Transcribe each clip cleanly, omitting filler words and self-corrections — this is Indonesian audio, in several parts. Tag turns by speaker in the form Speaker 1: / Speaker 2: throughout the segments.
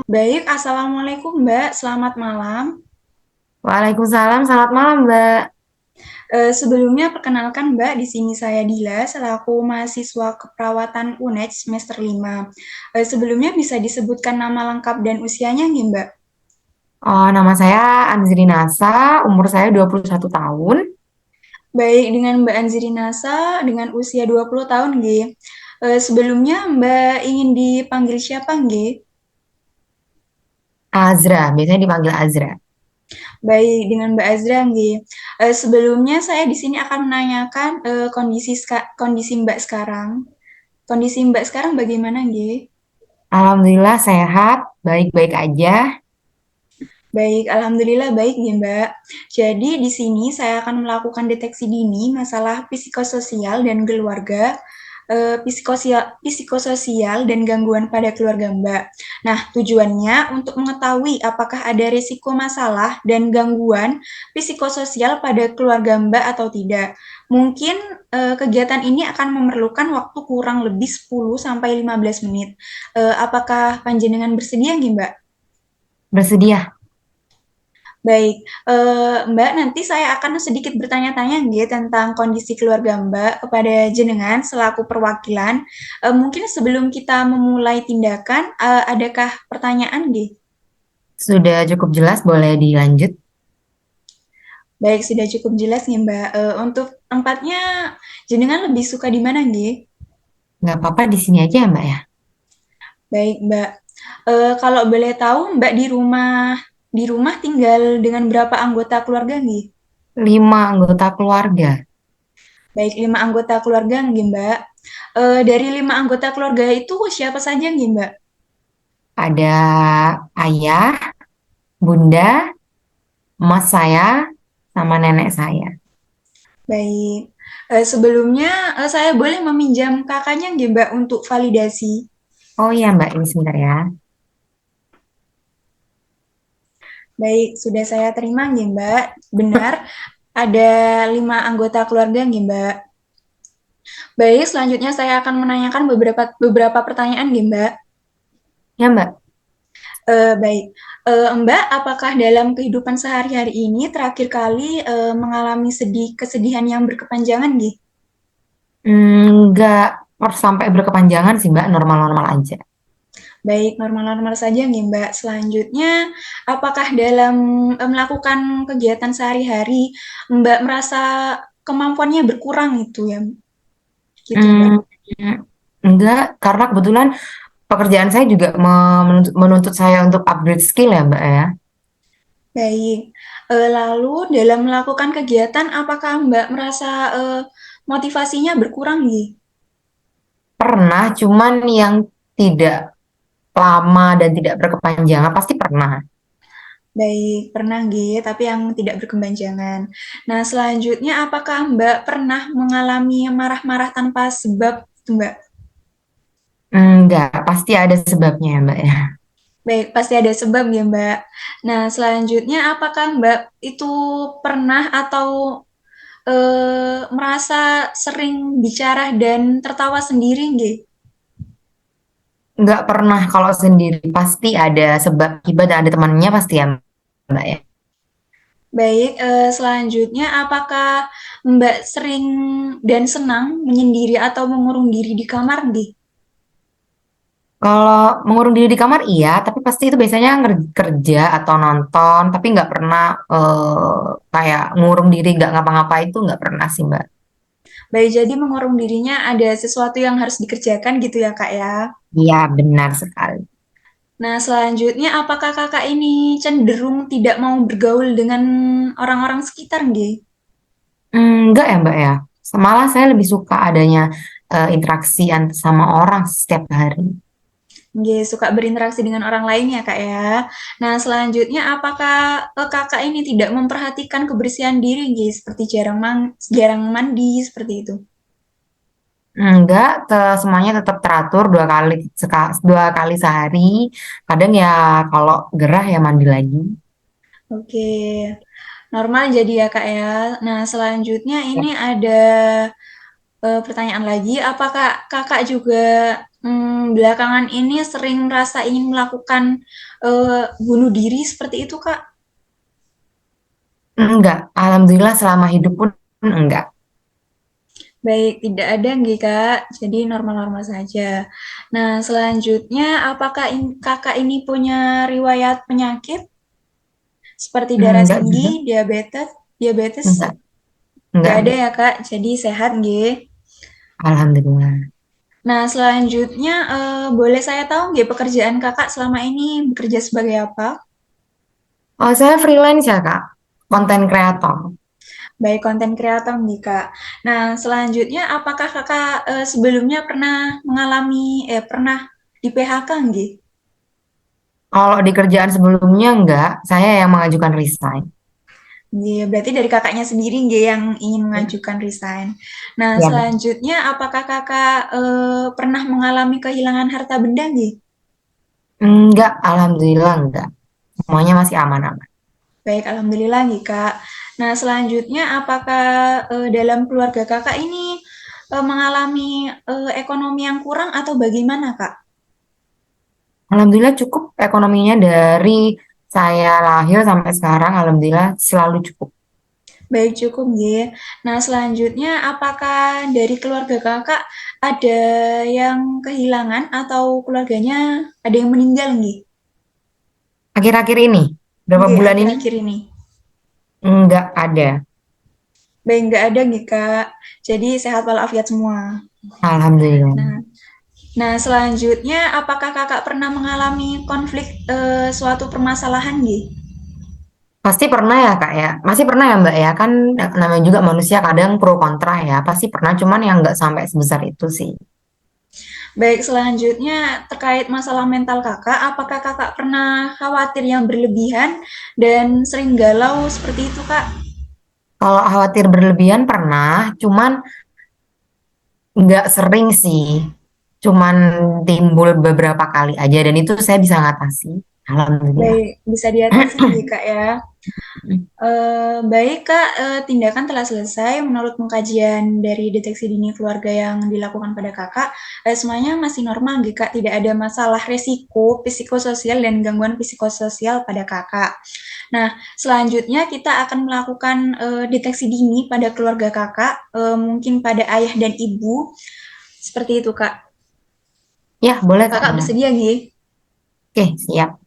Speaker 1: Baik, Assalamualaikum Mbak, selamat malam.
Speaker 2: Waalaikumsalam, selamat malam Mbak.
Speaker 1: Sebelumnya perkenalkan Mbak, di sini saya Dila, selaku mahasiswa keperawatan UNED semester 5. Sebelumnya bisa disebutkan nama lengkap dan usianya nih Mbak?
Speaker 2: Nama saya Anzri Nasa, umur saya 21 tahun.
Speaker 1: Baik, dengan Mbak Anziri Nasa, dengan usia 20 tahun nggih. Sebelumnya Mbak ingin dipanggil siapa nggih?
Speaker 2: Azra, biasanya dipanggil Azra.
Speaker 1: Baik, dengan Mbak Azra nggih. Sebelumnya saya di sini akan menanyakan kondisi Mbak sekarang. Kondisi Mbak sekarang bagaimana nggih?
Speaker 2: Alhamdulillah sehat, baik-baik aja.
Speaker 1: Baik, alhamdulillah baik nih Mbak. Jadi di sini saya akan melakukan deteksi dini masalah psikososial dan keluarga, psikososial dan gangguan pada keluarga Mbak. Nah, tujuannya untuk mengetahui apakah ada risiko masalah dan gangguan psikososial pada keluarga Mbak atau tidak. Mungkin kegiatan ini akan memerlukan waktu kurang lebih 10 sampai 15 menit. Apakah panjenengan bersedia nih Mbak?
Speaker 2: Bersedia.
Speaker 1: Baik, Mbak, nanti saya akan sedikit bertanya-tanya nggih tentang kondisi keluarga Mbak kepada jenengan selaku perwakilan. Mungkin sebelum kita memulai tindakan, adakah pertanyaan nggih?
Speaker 2: Sudah cukup jelas, boleh dilanjut.
Speaker 1: Baik, sudah cukup jelas nih Mbak. Untuk tempatnya, jenengan lebih suka di mana nggih?
Speaker 2: Nggak apa-apa di sini aja ya Mbak ya.
Speaker 1: Baik, Mbak. Kalau boleh tahu, Mbak di rumah tinggal dengan berapa anggota keluarga nggih?
Speaker 2: 5 anggota keluarga.
Speaker 1: Baik, 5 anggota keluarga nggih, Mbak. Dari 5 anggota keluarga itu siapa saja nggih, Mbak?
Speaker 2: Ada ayah, bunda, emas saya, sama nenek saya.
Speaker 1: Baik. Sebelumnya saya boleh meminjam kakaknya nggih, Mbak, untuk validasi?
Speaker 2: Oh iya Mbak, ini sebentar ya.
Speaker 1: Baik, sudah saya terima nggih, Mbak. Benar, ada 5 anggota keluarga nggih, Mbak. Baik, selanjutnya saya akan menanyakan beberapa beberapa pertanyaan nggih, Mbak.
Speaker 2: Ya Mbak.
Speaker 1: Baik, Mbak, apakah dalam kehidupan sehari-hari ini terakhir kali mengalami kesedihan yang berkepanjangan nggih?
Speaker 2: Nggak sampai berkepanjangan sih Mbak, normal-normal aja.
Speaker 1: Baik, normal-normal saja nih Mbak. Selanjutnya, apakah dalam melakukan kegiatan sehari-hari Mbak merasa kemampuannya berkurang itu ya? Gitu Mbak.
Speaker 2: Hmm, enggak, karena kebetulan pekerjaan saya juga menuntut saya untuk upgrade skill ya, Mbak ya.
Speaker 1: Baik. Lalu dalam melakukan kegiatan apakah Mbak merasa motivasinya berkurang nih?
Speaker 2: Pernah, cuman yang tidak lama dan tidak berkepanjangan pasti pernah.
Speaker 1: Baik, pernah nggih, tapi yang tidak berkepanjangan. Nah, selanjutnya apakah Mbak pernah mengalami marah-marah tanpa sebab itu Mbak?
Speaker 2: Enggak, pasti ada sebabnya ya, Mbak ya.
Speaker 1: Baik, pasti ada sebab ya, Mbak. Nah, selanjutnya apakah Mbak itu pernah atau merasa sering bicara dan tertawa sendiri nggih?
Speaker 2: Enggak pernah kalau sendiri, pasti ada sebab akibat dan ada temannya pasti ya, Mbak ya.
Speaker 1: Baik, selanjutnya apakah Mbak sering dan senang menyendiri atau mengurung diri di kamar nggih?
Speaker 2: Kalau mengurung diri di kamar iya, tapi pasti itu biasanya kerja atau nonton, tapi nggak pernah kayak ngurung diri nggak ngapa-ngapain itu nggak pernah sih Mbak.
Speaker 1: Baik, jadi mengurung dirinya ada sesuatu yang harus dikerjakan gitu ya, Kak ya?
Speaker 2: Iya benar sekali.
Speaker 1: Nah, selanjutnya apakah Kakak ini cenderung tidak mau bergaul dengan orang-orang sekitar nggih?
Speaker 2: Enggak ya Mbak ya. Malah saya lebih suka adanya interaksi sama orang setiap hari.
Speaker 1: Nggih, suka berinteraksi dengan orang lain ya, Kak, ya. Nah, selanjutnya apakah, Kakak ini tidak memperhatikan kebersihan diri nggih, seperti jarang mandi, seperti itu?
Speaker 2: Enggak, semuanya tetap teratur 2 kali sehari. Kadang ya kalau gerah ya mandi lagi.
Speaker 1: Oke, normal jadi ya, Kak, ya. Nah, selanjutnya
Speaker 2: Ya.
Speaker 1: ini ada, pertanyaan lagi, apakah Kakak juga Belakangan ini sering merasa ingin melakukan bunuh diri seperti itu, Kak.
Speaker 2: Enggak, alhamdulillah selama hidup pun enggak.
Speaker 1: Baik, tidak ada nggih, Kak. Jadi normal-normal saja. Nah, selanjutnya apakah Kakak ini punya riwayat penyakit seperti darah
Speaker 2: Enggak
Speaker 1: tinggi,
Speaker 2: juga,
Speaker 1: diabetes? Diabetes
Speaker 2: enggak,
Speaker 1: nggak ada
Speaker 2: enggak.
Speaker 1: ya, Kak. Jadi sehat nggih.
Speaker 2: Alhamdulillah.
Speaker 1: Nah, selanjutnya boleh saya tahu nggih pekerjaan Kakak selama ini bekerja sebagai apa?
Speaker 2: Oh, saya freelance ya, Kak. Konten kreator.
Speaker 1: Baik konten kreator nih Kak. Nah, selanjutnya apakah Kakak sebelumnya pernah mengalami pernah di PHK nggih?
Speaker 2: Kalau di kerjaan sebelumnya enggak, saya yang mengajukan resign.
Speaker 1: Nggih, berarti dari Kakaknya sendiri nggih yang ingin mengajukan resign. Nah,
Speaker 2: Ya,
Speaker 1: selanjutnya apakah Kakak pernah mengalami kehilangan harta benda nggih?
Speaker 2: enggak, alhamdulillah enggak. Semuanya masih aman-aman.
Speaker 1: Baik, alhamdulillah nih Kak. Nah, selanjutnya apakah dalam keluarga Kakak ini mengalami ekonomi yang kurang atau bagaimana Kak?
Speaker 2: Alhamdulillah cukup ekonominya dari saya lahir sampai sekarang, alhamdulillah selalu cukup.
Speaker 1: Baik, cukup nggih. Nah, selanjutnya apakah dari keluarga Kakak ada yang kehilangan atau keluarganya ada yang meninggal nggih?
Speaker 2: Akhir-akhir ini, berapa
Speaker 1: Nggih,
Speaker 2: bulan ini,
Speaker 1: akhir-akhir ini.
Speaker 2: enggak ada.
Speaker 1: Baik, nggak ada nggih, Kak. Jadi sehat walafiat semua.
Speaker 2: Alhamdulillah.
Speaker 1: Nah, nah selanjutnya apakah Kakak pernah mengalami konflik suatu permasalahan nggih?
Speaker 2: Pasti pernah ya Kak ya, masih pernah ya Mbak ya, kan namanya juga manusia kadang pro kontra ya, pasti pernah, cuman yang nggak sampai sebesar itu sih.
Speaker 1: Baik, selanjutnya terkait masalah mental Kakak, apakah Kakak pernah khawatir yang berlebihan dan sering galau seperti itu, Kak?
Speaker 2: Kalau khawatir berlebihan pernah, cuman nggak sering sih, cuman timbul beberapa kali aja dan itu saya bisa ngatasi. Alhamdulillah.
Speaker 1: Baik, bisa diatasi nggih, Kak, ya? Baik, Kak, tindakan telah selesai menurut pengkajian dari deteksi dini keluarga yang dilakukan pada Kakak, semuanya masih normal nggih, Kak, tidak ada masalah resiko psikososial dan gangguan psikososial pada Kakak. Nah, selanjutnya kita akan melakukan, deteksi dini pada keluarga Kakak, mungkin pada ayah dan ibu, seperti itu, Kak.
Speaker 2: Ya boleh Kak,
Speaker 1: Kakak
Speaker 2: boleh.
Speaker 1: bersedia nggih?
Speaker 2: Oke siap.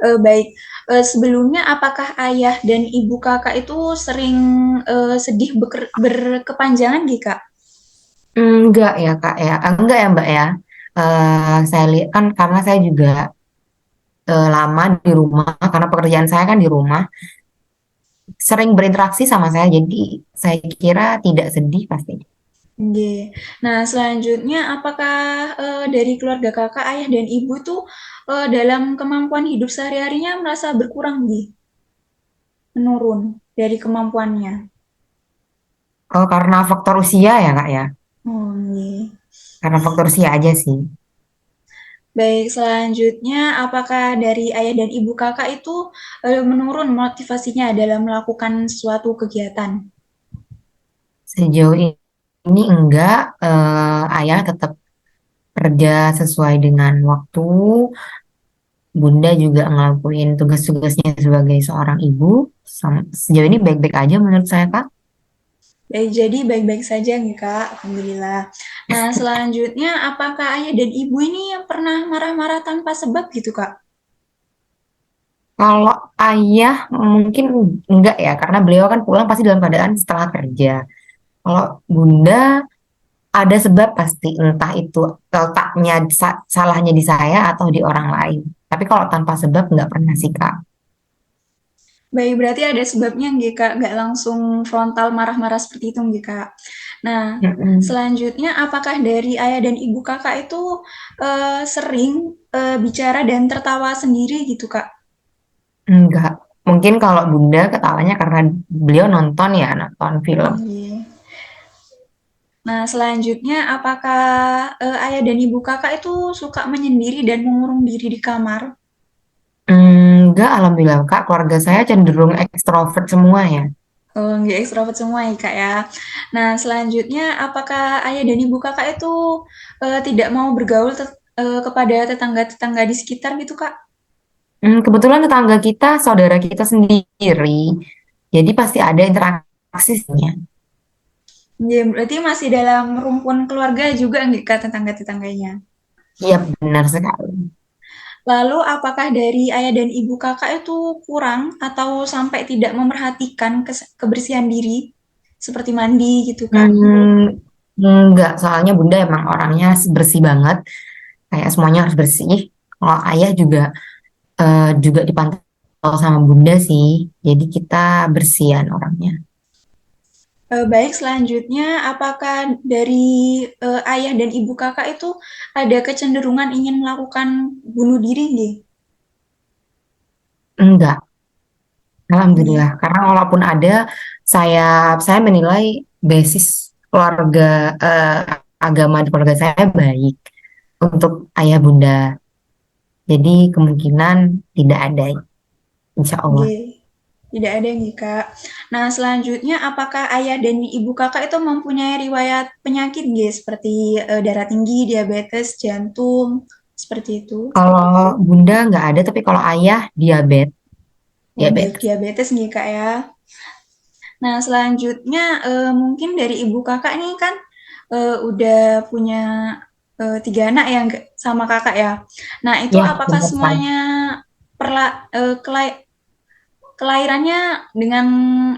Speaker 1: Baik, sebelumnya apakah ayah dan ibu Kakak itu sering, sedih berkepanjangan nggih, Kak?
Speaker 2: Enggak ya Kak ya, enggak ya Mbak ya. Saya lihat kan karena saya juga lama di rumah, karena pekerjaan saya kan di rumah. Sering berinteraksi sama saya, jadi saya kira tidak sedih pastinya.
Speaker 1: Nggih. Nah, selanjutnya apakah, dari keluarga Kakak, ayah dan ibu tuh, dalam kemampuan hidup sehari-harinya merasa berkurang nggih? Menurun dari kemampuannya?
Speaker 2: Oh, karena faktor usia ya Kak ya,
Speaker 1: Oh, nggih.
Speaker 2: karena faktor usia aja sih.
Speaker 1: Baik, selanjutnya apakah dari ayah dan ibu Kakak itu, menurun motivasinya dalam melakukan suatu kegiatan?
Speaker 2: Sejauh ini enggak, ayah tetap kerja sesuai dengan waktu, bunda juga ngelakuin tugas-tugasnya sebagai seorang ibu. Sejauh ini baik-baik aja menurut saya Kak.
Speaker 1: Baik, jadi baik-baik saja nih, Kak, alhamdulillah. Nah, selanjutnya apakah ayah dan ibu ini pernah marah-marah tanpa sebab gitu, Kak?
Speaker 2: Kalau ayah mungkin enggak ya, karena beliau kan pulang pasti dalam keadaan setelah kerja. Kalau bunda ada sebab pasti, entah itu letaknya salahnya di saya atau di orang lain. Tapi kalau tanpa sebab nggak pernah sih Kak.
Speaker 1: Baik, berarti ada sebabnya nggih, Kak, nggak langsung frontal marah-marah seperti itu nggih, Kak. Nah,
Speaker 2: Mm-mm.
Speaker 1: selanjutnya apakah dari ayah dan ibu Kakak itu, sering, bicara dan tertawa sendiri gitu, Kak?
Speaker 2: Enggak. Mungkin kalau bunda ketawanya karena beliau nonton ya, nonton film.
Speaker 1: Nggih. Nah, selanjutnya apakah, ayah dan ibu Kakak itu suka menyendiri dan mengurung diri di kamar?
Speaker 2: Enggak, alhamdulillah Kak. Keluarga saya cenderung ekstrovert semua ya.
Speaker 1: Oh, nggak ekstrovert semua ya kak ya. Nah selanjutnya apakah ayah dan ibu kakak itu tidak mau bergaul kepada tetangga-tetangga di sekitar gitu kak?
Speaker 2: Kebetulan tetangga kita, saudara kita sendiri, jadi pasti ada interaksinya.
Speaker 1: Ya, berarti masih dalam rumpun keluarga juga nggak kak tetangga-tetangganya?
Speaker 2: Iya, benar sekali.
Speaker 1: Lalu apakah dari ayah dan ibu kakak itu kurang atau sampai tidak memerhatikan kebersihan diri seperti mandi gitu kak?
Speaker 2: Hmm, enggak, soalnya Bunda emang orangnya bersih banget, kayak semuanya harus bersih. Kalau ayah juga dipantau sama Bunda sih, jadi kita bersihan orangnya.
Speaker 1: Baik, selanjutnya apakah dari ayah dan ibu kakak itu ada kecenderungan ingin melakukan bunuh diri nih?
Speaker 2: Enggak,
Speaker 1: Nggih.
Speaker 2: alhamdulillah. Karena walaupun ada, saya menilai basis keluarga eh, agama di keluarga saya baik untuk ayah Bunda. Jadi kemungkinan tidak ada, insya Allah.
Speaker 1: Nggih. Tidak ada nih, Kak. Nah, selanjutnya apakah ayah dan ibu kakak itu mempunyai riwayat penyakit nggih seperti darah tinggi, diabetes, jantung, seperti itu?
Speaker 2: Kalau Bunda nggak ada, tapi kalau ayah
Speaker 1: Oh, baik
Speaker 2: diabetes.
Speaker 1: diabetes nih, Kak ya. Nah, selanjutnya mungkin dari ibu kakak nih kan udah punya tiga anak ya sama kakak ya. Nah, itu
Speaker 2: Ya,
Speaker 1: apakah
Speaker 2: benar sekali.
Speaker 1: semuanya kelahirannya dengan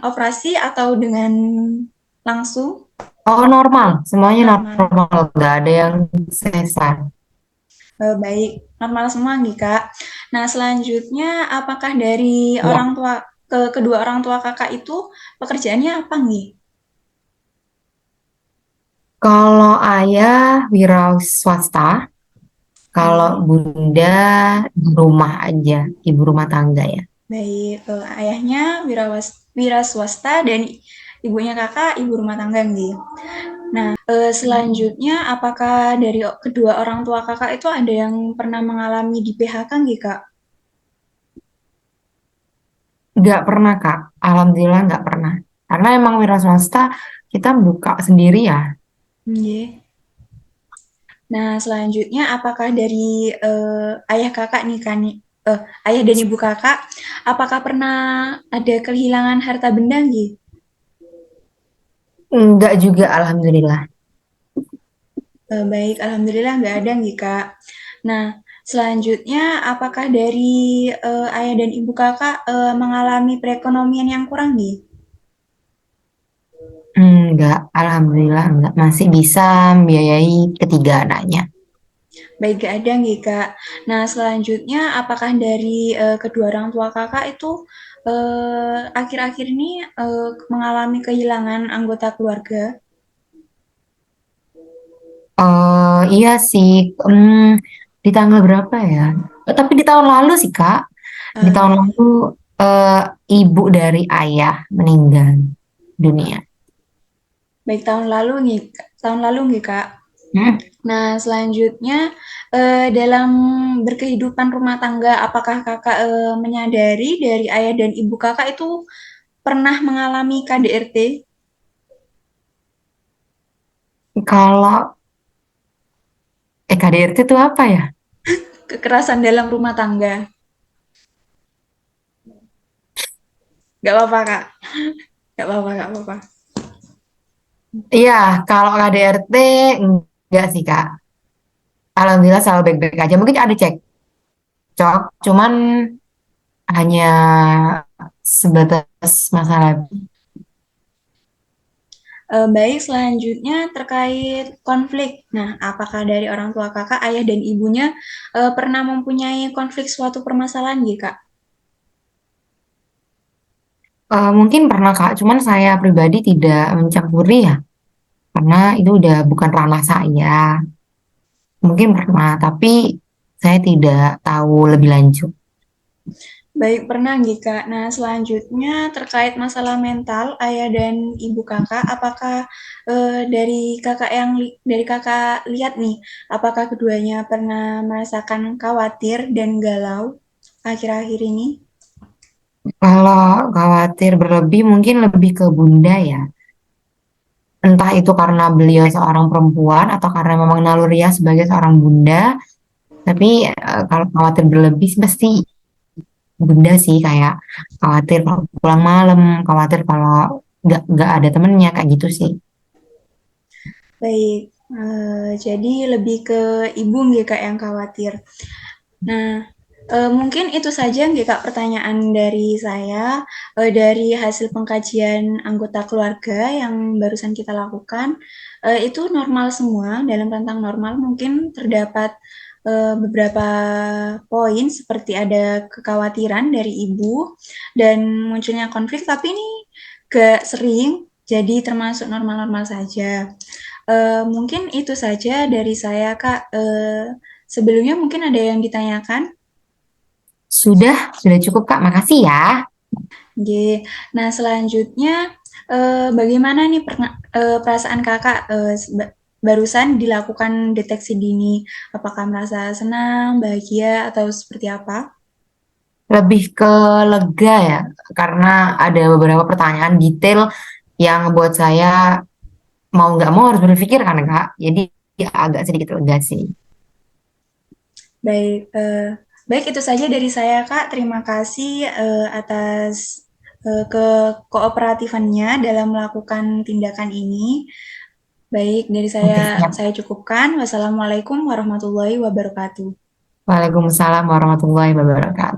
Speaker 1: operasi atau dengan langsung
Speaker 2: Oh, normal, semuanya
Speaker 1: normal?
Speaker 2: normal, nggak ada yang sesar.
Speaker 1: Baik, normal semua nih Kak. Nah, selanjutnya apakah dari
Speaker 2: Ya,
Speaker 1: orang tua kedua orang tua kakak itu pekerjaannya apa nih?
Speaker 2: kalau ayah wira swasta, kalau
Speaker 1: Nggih.
Speaker 2: Bunda di rumah aja, ibu rumah tangga ya.
Speaker 1: Baik, ayahnya wira swasta dan ibunya kakak ibu rumah tangga nih. Nah, selanjutnya apakah dari kedua orang tua kakak itu ada yang pernah mengalami di PHK nggih, Kak?
Speaker 2: Nggak pernah, Kak. Alhamdulillah nggak pernah. Karena emang wira swasta kita buka sendiri ya.
Speaker 1: Nggih. Nah, selanjutnya apakah dari ayah kakak nih kan, ayah dan ibu kakak, apakah pernah ada kehilangan harta benda nggih?
Speaker 2: Nggak juga, Alhamdulillah.
Speaker 1: Baik, alhamdulillah nggak ada nggih, Kak. Nah, selanjutnya apakah dari ayah dan ibu kakak mengalami perekonomian yang kurang nih?
Speaker 2: Nggak, Alhamdulillah nggak. Masih bisa membiayai ketiga anaknya.
Speaker 1: Baik, nggak ada nggih, Kak. Nah, selanjutnya apakah dari kedua orang tua kakak itu akhir-akhir ini mengalami kehilangan anggota keluarga?
Speaker 2: Iya sih, di tanggal berapa ya? Tapi di tahun lalu sih, Kak. Di tahun
Speaker 1: Eh,
Speaker 2: lalu eh, ibu dari ayah meninggal dunia.
Speaker 1: Baik tahun lalu nih Kak.
Speaker 2: Hmm.
Speaker 1: Nah, selanjutnya dalam berkehidupan rumah tangga, apakah Kakak menyadari dari ayah dan ibu Kakak itu pernah mengalami KDRT,
Speaker 2: Kalau KDRT itu apa ya?
Speaker 1: kekerasan dalam rumah tangga? Gak apa-apa Kak, gak apa-apa, gak apa-apa.
Speaker 2: Iya, kalau KDRT enggak sih, Kak. Alhamdulillah selalu baik-baik aja. Mungkin ada cekcok, cuman hanya sebatas masalah.
Speaker 1: Baik, selanjutnya terkait konflik. Nah, apakah dari orang tua Kakak, ayah dan ibunya pernah mempunyai konflik suatu permasalahan gitu Kak?
Speaker 2: Mungkin pernah, Kak, cuman saya pribadi tidak mencampuri ya, karena itu udah bukan ranah saya. Mungkin pernah, tapi saya tidak tahu lebih lanjut.
Speaker 1: Baik, pernah nggih, Kak. Nah, selanjutnya terkait masalah mental ayah dan ibu Kakak, apakah dari Kakak lihat nih, apakah keduanya pernah merasakan khawatir dan galau akhir-akhir ini?
Speaker 2: Kalau khawatir berlebih mungkin lebih ke bunda ya. Entah itu karena beliau seorang perempuan atau karena memang naluriah sebagai seorang bunda. Tapi kalau khawatir berlebih sih pasti bunda sih kayak khawatir kalau pulang malam, khawatir kalau nggak ada temennya kayak gitu sih.
Speaker 1: Baik, jadi lebih ke ibu nggih Kak yang khawatir. Nah, mungkin itu saja nggih Kak pertanyaan dari saya, dari hasil pengkajian anggota keluarga yang barusan kita lakukan, itu normal semua, dalam rentang normal. Mungkin terdapat, beberapa poin seperti ada kekhawatiran dari ibu dan munculnya konflik, tapi ini gak sering, jadi termasuk normal-normal saja. Mungkin itu saja dari saya, Kak. Sebelumnya mungkin ada yang ditanyakan?
Speaker 2: Sudah cukup Kak, makasih ya.
Speaker 1: Oke. Nah, selanjutnya bagaimana nih perasaan Kakak barusan dilakukan deteksi dini? Apakah merasa senang, bahagia, atau seperti apa?
Speaker 2: Lebih ke lega ya, karena ada beberapa pertanyaan detail yang buat saya mau nggak mau harus berpikir kan Kak. Jadi ya agak sedikit lega sih.
Speaker 1: Baik, baik itu saja dari saya, Kak. Terima kasih atas kekooperatifannya dalam melakukan tindakan ini. Baik, dari
Speaker 2: Oke, siap.
Speaker 1: saya cukupkan. Wassalamualaikum warahmatullahi wabarakatuh.
Speaker 2: Waalaikumsalam warahmatullahi wabarakatuh.